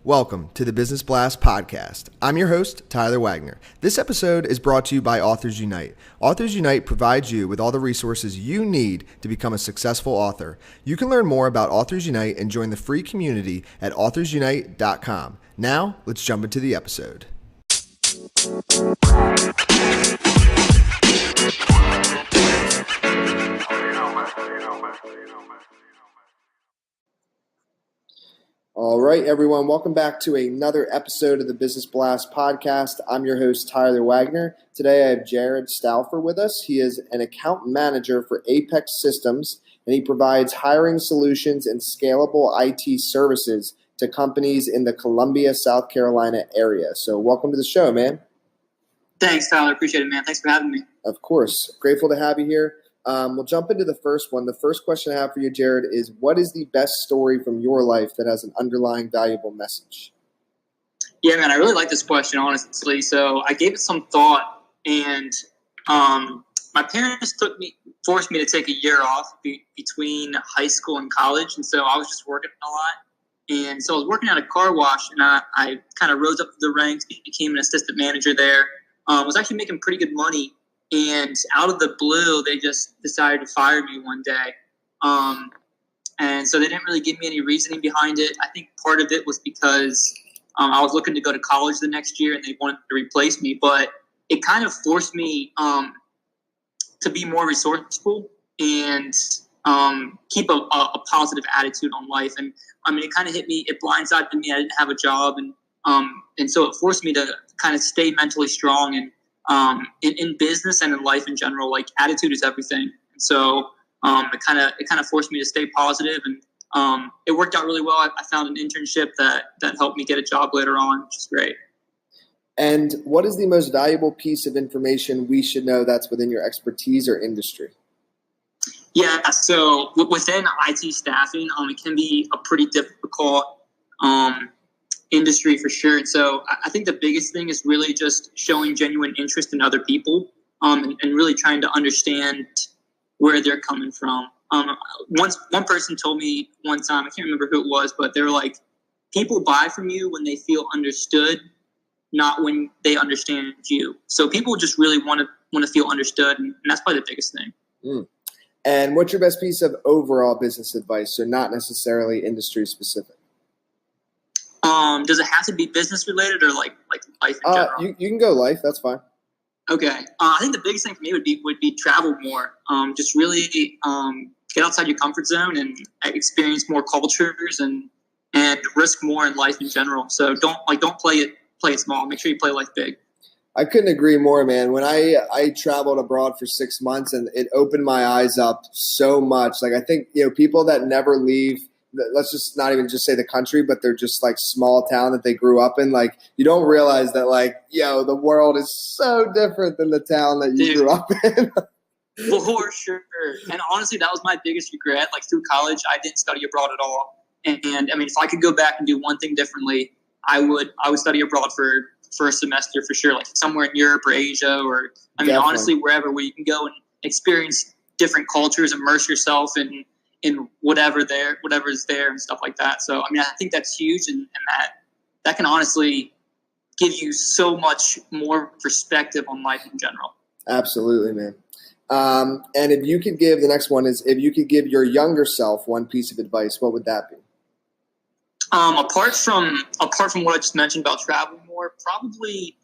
Welcome to the Business Blast podcast. I'm your host, Tyler Wagner. This episode is brought to you by Authors Unite. Authors Unite provides you with all the resources you need to become a successful author. You can learn more about Authors Unite and join the free community at authorsunite.com. Now, let's jump into the episode. All right, everyone. Welcome back to another episode of the Business Blast podcast. I'm your host, Tyler Wagner. Today, I have Jared Stauffer with us. He is an account manager for Apex Systems, and he provides hiring solutions and scalable IT services to companies in the Columbia, South Carolina area. So welcome to the show, man. Thanks, Tyler. Appreciate it, man. Thanks for having me. Of course. Grateful to have you here. We'll jump into the first one. The first question I have for you, Jared, is what is the best story from your life that has an underlying valuable message? Yeah, man, I really like this question, honestly. So I gave it some thought, and my parents forced me to take a year off between high school and college, and so I was just working a lot. And so I was working at a car wash, and I kind of rose up the ranks, became an assistant manager there. Was actually making pretty good money. And out of the blue, they just decided to fire me one day. And so they didn't really give me any reasoning behind it. I think part of it was because I was looking to go to college the next year and they wanted to replace me. But it kind of forced me to be more resourceful and keep a positive attitude on life. And, I mean, it kind of hit me. It blindsided me. I didn't have a job. And so it forced me to kind of stay mentally strong and in business and in life in general, like attitude is everything. And so it kind of forced me to stay positive, and it worked out really well. I found an internship that helped me get a job later on, which is great. And what is the most valuable piece of information we should know that's within your expertise or industry? Yeah, so within IT staffing, it can be a pretty difficult industry for sure. And so I think the biggest thing is really just showing genuine interest in other people and really trying to understand where they're coming from. One person told me one time, I can't remember who it was, but they were like, people buy from you when they feel understood, not when they understand you. So people just really want to feel understood, and that's probably the biggest thing. Mm. And what's your best piece of overall business advice, so not necessarily industry specific? Does it have to be business related or like life in general? You can go life. That's fine. Okay. I think the biggest thing for me would be travel more. Just really get outside your comfort zone and experience more cultures and risk more in life in general. So don't play it small. Make sure you play life big. I couldn't agree more, man. When I traveled abroad for 6 months, and it opened my eyes up so much. Like I think people that never leave. Let's just not even just say the country, but they're just like small town that they grew up in. Like you don't realize that the world is so different than the town that you grew up in. For sure. And honestly, that was my biggest regret. Like through college, I didn't study abroad at all. And I mean, if I could go back and do one thing differently, I would study abroad for a semester for sure. Like somewhere in Europe or Asia, or I mean, Definitely. Honestly, wherever where you can go and experience different cultures, immerse yourself in whatever is there and stuff like that. So, I mean, I think that's huge, and that can honestly give you so much more perspective on life in general. Absolutely, man. And if you could give, the next one is, if you could give your younger self one piece of advice, what would that be? Apart from what I just mentioned about traveling more, probably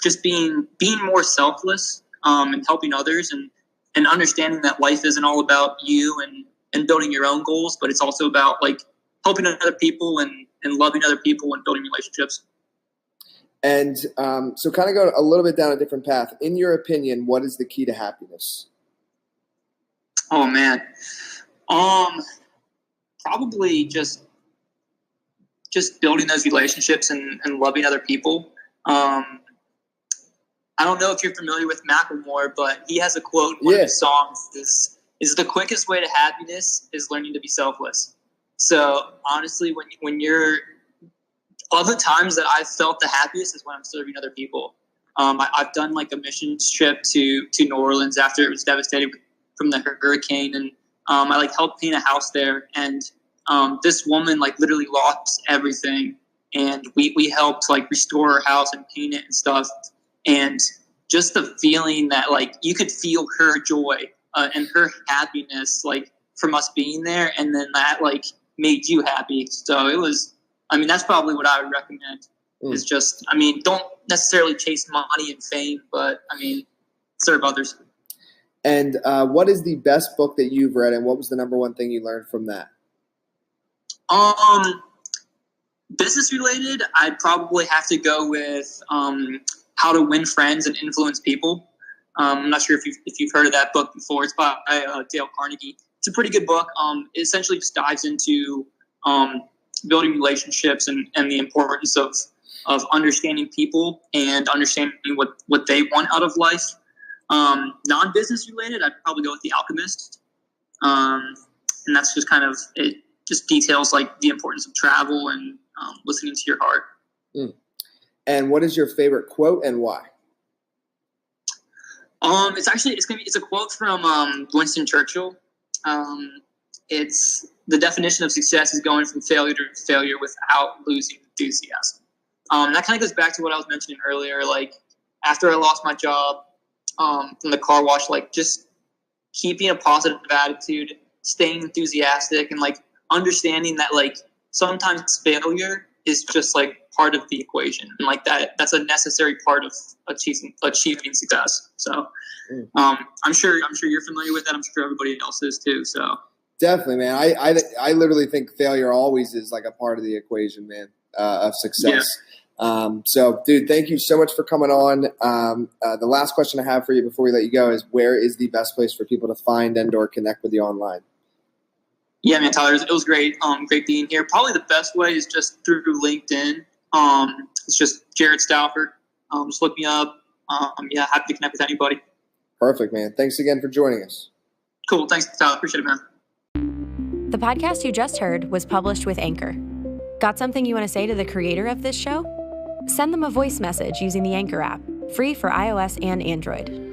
just being more selfless and helping others and understanding that life isn't all about you and building your own goals, but it's also about like helping other people and loving other people and building relationships. And so kind of go a little bit down a different path. In your opinion, what is the key to happiness? Oh, man. Probably just building those relationships and loving other people. I don't know if you're familiar with Macklemore, but he has a quote in one of his songs is the quickest way to happiness is learning to be selfless. So honestly, when you're all the times that I've felt the happiest is when I'm serving other people. I've done like a mission trip to New Orleans after it was devastated from the hurricane, and I like helped paint a house there, and this woman like literally lost everything, and we helped like restore her house and paint it and stuff. And just the feeling that like you could feel her joy and her happiness like from us being there, and then that like made you happy. So it was, I mean, that's probably what I would recommend. Is just, I mean, don't necessarily chase money and fame, but I mean, serve others. And what is the best book that you've read, and what was the number one thing you learned from that? Business related, I'd probably have to go with How to Win Friends and Influence People. I'm not sure if you've heard of that book before. It's by Dale Carnegie. It's a pretty good book. It essentially just dives into building relationships and the importance of understanding people and understanding what they want out of life. Non-business related, I'd probably go with The Alchemist. And that's just kind of, it just details like the importance of travel and listening to your heart. And what is your favorite quote and why? It's a quote from Winston Churchill. It's the definition of success is going from failure to failure without losing enthusiasm. That kind of goes back to what I was mentioning earlier. Like after I lost my job from the car wash, like just keeping a positive attitude, staying enthusiastic, and like understanding that like sometimes failure is just like part of the equation, and like that's a necessary part of achieving success. So I'm sure you're familiar with that. I'm sure everybody else is too. So definitely, man. I literally think failure always is like a part of the equation, man, of success. Yeah. So, dude, thank you so much for coming on. The last question I have for you before we let you go is, where is the best place for people to find and/or connect with you online? Yeah, man, Tyler, it was great. Great being here. Probably the best way is just through LinkedIn. It's just Jared Stauffer. Just look me up. Yeah, happy to connect with anybody. Perfect, man. Thanks again for joining us. Cool. Thanks, Tyler. Appreciate it, man. The podcast you just heard was published with Anchor. Got something you want to say to the creator of this show? Send them a voice message using the Anchor app, free for iOS and Android.